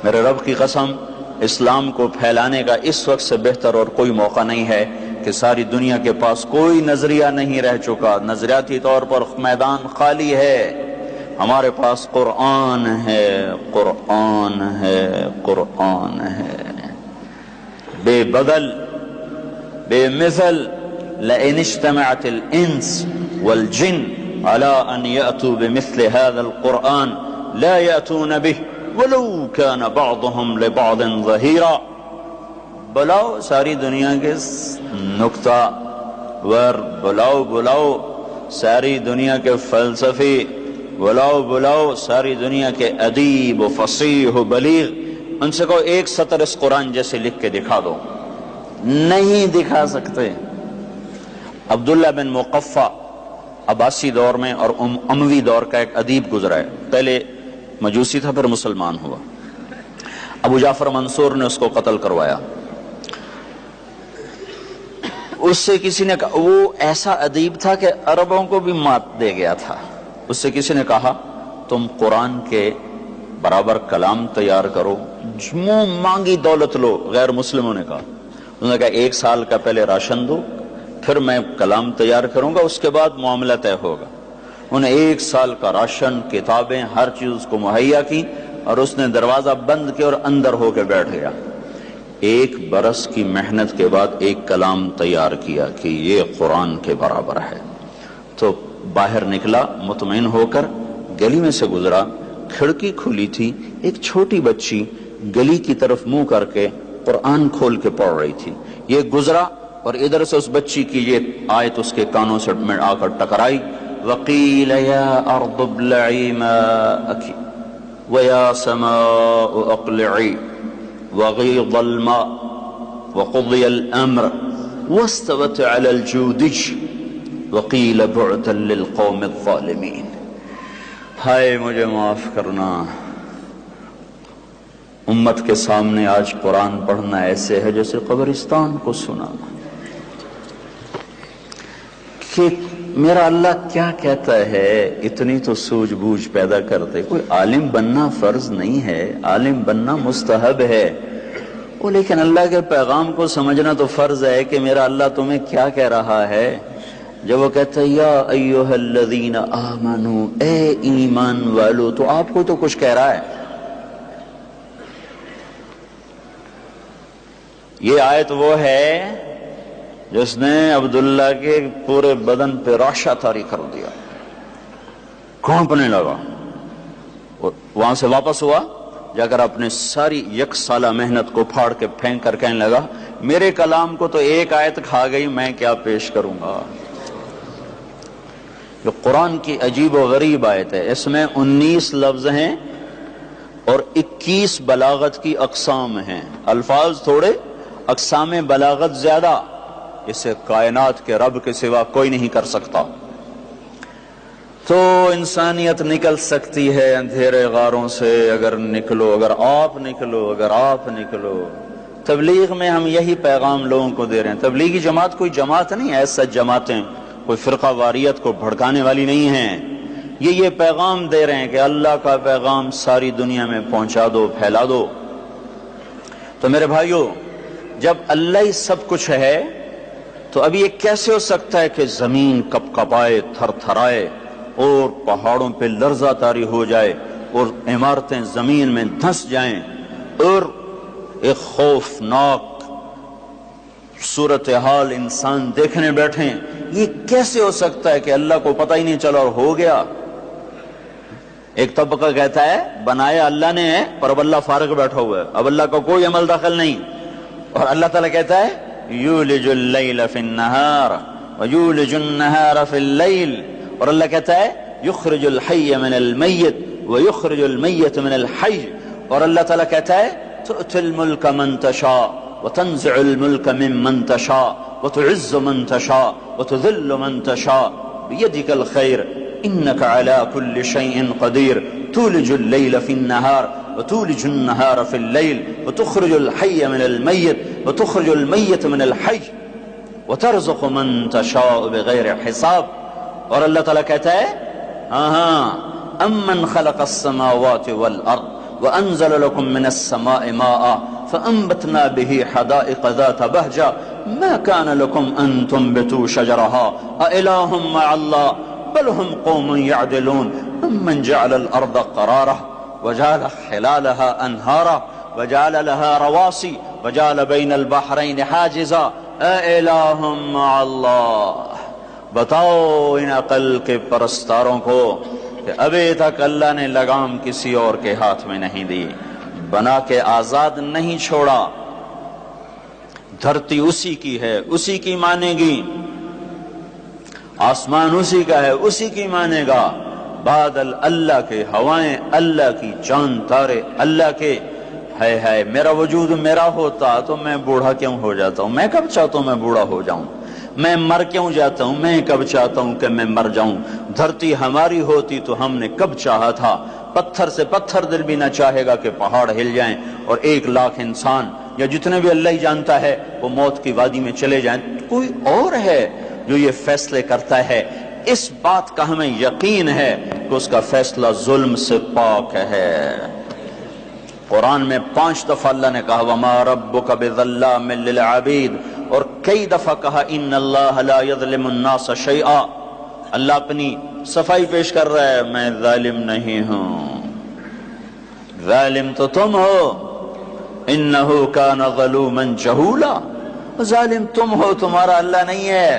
میرے رب کی قسم، اسلام کو پھیلانے کا اس وقت سے بہتر اور کوئی موقع نہیں ہے کہ ساری دنیا کے پاس کوئی نظریہ نہیں رہ چکا، نظریاتی طور پر میدان خالی ہے، ہمارے پاس قرآن ہے، قرآن ہے، قرآن ہے، بے بدل بے مثل۔ لئن اجتمعت الانس والجن على ان يأتوا بمثل هذا القرآن لا يأتون به ولو كان بعضهم لبعض ظهيرا۔ بلاؤ ساری دنیا کے نکتہ ور، بلاؤ ساری دنیا کے فلسفی، بلاؤ ساری دنیا کے ادیب و فصیح و بلیغ، ان سے کو ایک سطر اس قرآن جیسے لکھ کے دکھا دو، نہیں دکھا سکتے۔ عبداللہ بن مقفع عباسی دور میں اور اموی دور کا ایک ادیب گزرا ہے، پہلے مجوسی تھا پھر مسلمان ہوا۔ ابو جعفر منصور نے اس کو قتل کروایا۔ اس سے کسی نے کہا، وہ ایسا ادیب تھا کہ عربوں کو بھی مات دے گیا تھا، اس سے کسی نے کہا تم قرآن کے برابر کلام تیار کرو، منہ مانگی دولت لو۔ غیر مسلموں نے کہا، انہوں نے کہا 1 سال کا پہلے راشن دو، پھر میں کلام تیار کروں گا، اس کے بعد معاملہ طے ہوگا۔ انہیں 1 سال کا راشن، کتابیں، ہر چیز اس کو مہیا کی، اور اس نے دروازہ بند کیا اور اندر ہو کے بیٹھ گیا۔ 1 برس کی محنت کے بعد ایک کلام تیار کیا کہ یہ قرآن کے برابر ہے۔ تو باہر نکلا مطمئن ہو کر، گلی میں سے گزرا، کھڑکی کھلی تھی، ایک چھوٹی بچی گلی کی طرف منہ کر کے قرآن کھول کے پڑھ رہی تھی۔ یہ گزرا اور ادھر سے اس بچی کی یہ آیت اس کے کانوں سے میں آ کر ٹکرائی، وَقِيلَ يَا أَرْضُ ابْلَعِي مَاءَكِ وَيَا سَمَاءُ أَقْلِعِي وَغِيضَ الْمَاءُ وَقُضِيَ الْأَمْرُ وَاسْتَوَتْ عَلَى الْجُودِجِ وَقِيلَ بُعْدًا لِلْقَوْمِ الظَّالِمِينَ۔ ہائے مجھے معاف کرنا، امت کے سامنے آج قرآن پڑھنا ایسے ہے جیسے قبرستان کو سنانا، کہ میرا اللہ کیا کہتا ہے، اتنی تو سوجھ بوجھ پیدا کرتے۔ کوئی عالم بننا فرض نہیں ہے، عالم بننا مستحب ہے، لیکن اللہ کے پیغام کو سمجھنا تو فرض ہے کہ میرا اللہ تمہیں کیا کہہ رہا ہے۔ جب وہ کہتا ہے یا ایھا الذین آمنوا، اے ایمان والو، تو آپ کو تو کچھ کہہ رہا ہے۔ یہ آیت وہ ہے جس نے عبداللہ کے پورے بدن پہ راشا طاری کر دیا، کانپنے لگا، اور وہاں سے واپس ہوا، جا کر اپنے ساری 1 سالہ محنت کو پھاڑ کے پھینک کر کہنے لگا میرے کلام کو تو ایک آیت کھا گئی، میں کیا پیش کروں گا۔ جو قرآن کی عجیب و غریب آیت ہے، اس میں 19 لفظ ہیں اور 21 بلاغت کی اقسام ہیں، الفاظ تھوڑے، اقسام بلاغت زیادہ۔ اسے کائنات کے رب کے سوا کوئی نہیں کر سکتا۔ تو انسانیت نکل سکتی ہے اندھیرے غاروں سے اگر نکلو، اگر آپ نکلو۔ تبلیغ میں ہم یہی پیغام لوگوں کو دے رہے ہیں۔ تبلیغی جماعت کوئی جماعت نہیں ہے، ایسا جماعتیں کوئی فرقہ واریت کو بھڑکانے والی نہیں ہیں، یہ پیغام دے رہے ہیں کہ اللہ کا پیغام ساری دنیا میں پہنچا دو، پھیلا دو۔ تو میرے بھائیو، جب اللہ ہی سب کچھ ہے تو اب یہ کیسے ہو سکتا ہے کہ زمین کپ کپائے، تھر تھرائے، اور پہاڑوں پہ لرزہ طاری ہو جائے، اور عمارتیں زمین میں دھنس جائیں، اور ایک خوفناک صورتحال انسان دیکھنے بیٹھیں؟ یہ کیسے ہو سکتا ہے کہ اللہ کو پتہ ہی نہیں چلا اور ہو گیا؟ ایک طبقہ کہتا ہے بنایا اللہ نے ہے پر اب اللہ فارغ بیٹھا ہوا ہے، اب اللہ کا کوئی عمل دخل نہیں، اور اللہ تعالیٰ کہتا ہے یولج اللیل فی النہار ویولج النہار فی اللیل، اور اللہ کہتا ہے یخرج الحی من المیت ویخرج المیت من الحی، اور اللہ تعالیٰ کہتا ہے تؤتی الملک من تشاء وتنزع الملک ممن تشاء وتعز من تشاء وتذل من تشاء بیدک الخیر انک علی کل شیء قدیر تولج اللیل فی النہار وتولج النہار فی اللیل وتخرج الحی من المیت وتخرج المیت من الحی وترزق من تشاء بغیر حساب، اور اللہ تعالیٰ کہتا ہے امن خلق السماوات والارض وأنزل لكم من السماء ماء فأنبتنا به حدائق ذات بهجة ما كان لكم أن تنبتوا شجرها أإله مع الله بل هم قوم يعدلون أمن جعل الأرض قرارا وجعل خلالها أنهارا وجعل لها رواسي وجعل بين البحرين حاجزا أإله مع الله. بتاؤ ان عقل کے پرستاروں کو کہ ابھی تک اللہ نے لگام کسی اور کے ہاتھ میں نہیں دی، بنا کے آزاد نہیں چھوڑا. دھرتی اسی کی ہے، اسی کی مانے گی، آسمان اسی کا ہے، اسی کی مانے گا، بادل اللہ کے، ہوائیں اللہ کی، چاند تارے اللہ کے. ہے میرا وجود میرا ہوتا تو میں بوڑھا کیوں ہو جاتا ہوں؟ میں کب چاہتا ہوں میں بوڑھا ہو جاؤں؟ میں مر کیوں جاتا ہوں؟ میں کب چاہتا ہوں کہ میں مر جاؤں؟ دھرتی ہماری ہوتی تو ہم نے کب چاہا تھا؟ پتھر سے پتھر دل بھی نہ چاہے گا کہ پہاڑ ہل جائیں اور 1,00,000 انسان یا جتنے بھی اللہ ہی جانتا ہے وہ موت کی وادی میں چلے جائیں. کوئی اور ہے جو یہ فیصلے کرتا ہے. اس بات کا ہمیں یقین ہے کہ اس کا فیصلہ ظلم سے پاک ہے. قرآن میں 5 دفعہ اللہ نے کہا وَمَا رَبُّكَ بِظَلَّامٍ لِّلْعَبِيدِ، اور کئی دفعہ کہا اِنَّ اللَّهَ لَا يَظْلِمُ النَّاسَ شَيْئًا. اللہ اپنی صفائی پیش کر رہا ہے، میں ظالم نہیں ہوں، ظالم تو تم ہو. اِنَّهُ كَانَ ظَلُومًا جَهُولًا، ظالم تم ہو، تمہارا اللہ نہیں ہے.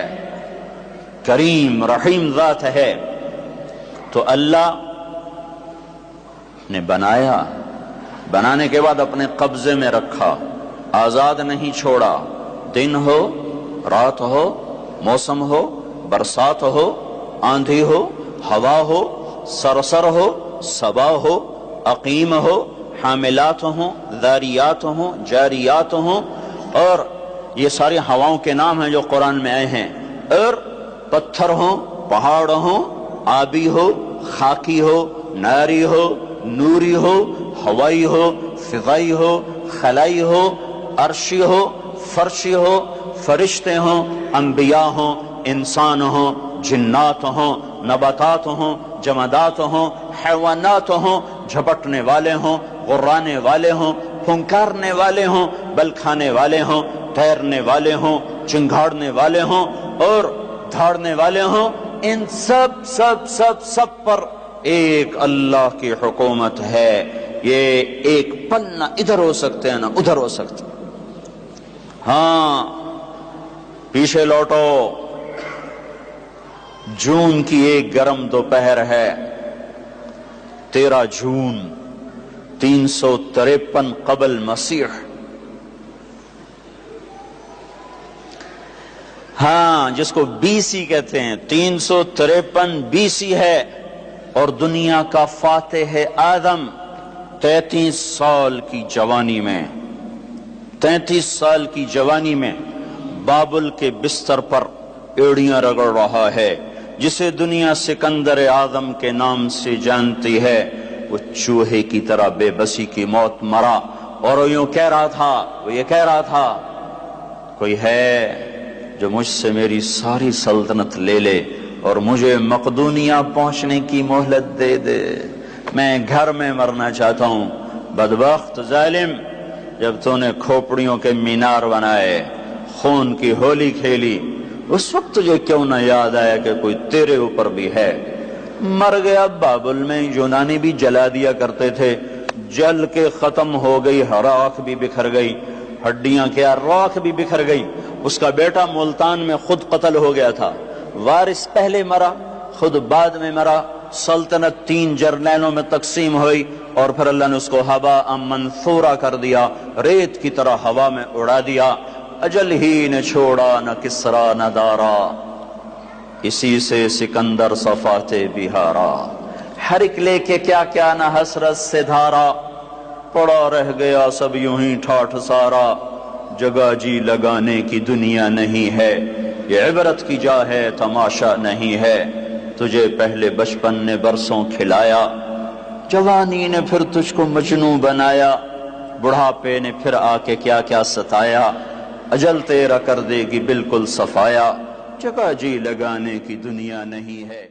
کریم رحیم ذات ہے. تو اللہ نے بنانے کے بعد اپنے قبضے میں رکھا، آزاد نہیں چھوڑا. دن ہو، رات ہو، موسم ہو، برسات ہو، آندھی ہو، ہوا ہو، سرسر ہو، صبا ہو، عقیم ہو، حاملات ہوں، ذاریات ہوں، جاریات ہوں، اور یہ ساری ہواؤں کے نام ہیں جو قرآن میں آئے ہیں. اور پتھر ہوں، پہاڑ ہوں، آبی ہو، خاکی ہو، ناری ہو، نوری ہو، ہوائی ہو، فضائی ہو، خلائی ہو، عرشی ہو، فرشی ہو، فرشتے ہوں، انبیاء ہوں، انسان ہوں، جنات ہوں، نباتات ہوں، جمادات ہوں، حیوانات ہوں، جھپٹنے والے ہوں، غرانے والے ہوں، پھنکارنے والے ہوں، بل کھانے والے ہوں، تیرنے والے ہوں، چنگھاڑنے والے ہوں اور دھاڑنے والے ہوں. ان سب پر ایک اللہ کی حکومت ہے. یہ ایک پل نہ ادھر ہو سکتے ہیں نہ ادھر ہو سکتے. ہاں پیچھے لوٹو، جون کی ایک گرم دوپہر ہے، 13 جون 353 قبل مسیح. ہاں جس کو BC کہتے ہیں، 353 BC ہے. اور دنیا کا فاتح آدم 33 سال کی جوانی میں بابل کے بستر پر ایڑیاں رگڑ رہا ہے. جسے دنیا سکندر اعظم کے نام سے جانتی ہے، وہ چوہے کی طرح بے بسی کی موت مرا. اور وہ یہ کہہ رہا تھا کوئی ہے جو مجھ سے میری ساری سلطنت لے لے اور مجھے مقدونیہ پہنچنے کی مہلت دے دے، میں گھر میں مرنا چاہتا ہوں. بدبخت ظالم، جب تو نے کھوپڑیوں کے مینار بنائے، خون کی ہولی کھیلی، اس وقت تجھے کیوں نہ یاد آیا کہ کوئی تیرے اوپر بھی ہے؟ مر گیا. بابل میں یونانی بھی جلا دیا کرتے تھے، جل کے ختم ہو گئی، راکھ بھی بکھر گئی، ہڈیاں کیا راکھ بھی بکھر گئی. اس کا بیٹا ملتان میں خود قتل ہو گیا تھا، وارث پہلے مرا، خود بعد میں مرا. سلطنت 3 جرنیلوں میں تقسیم ہوئی اور پھر اللہ نے اس کو ہوا منثورہ کر دیا، ریت کی طرح ہوا میں اڑا دیا. اجل ہی نے چھوڑا نہ کسرا نہ دارا، اسی سے سکندر صفات بہارا. ہر ایک لے کے کیا نہ حسرت سے دھارا، پڑا رہ گیا سب یوں ہی ٹھاٹھ سارا. جگہ جی لگانے کی دنیا نہیں ہے، یہ عبرت کی جا ہے تماشا نہیں ہے. تجھے پہلے بچپن نے برسوں کھلایا، جوانی نے پھر تجھ کو مجنوں بنایا، بڑھاپے نے پھر آ کے کیا ستایا. اجل تیرا کر دے گی بالکل صفایا، جگہ جی لگانے کی دنیا نہیں ہے.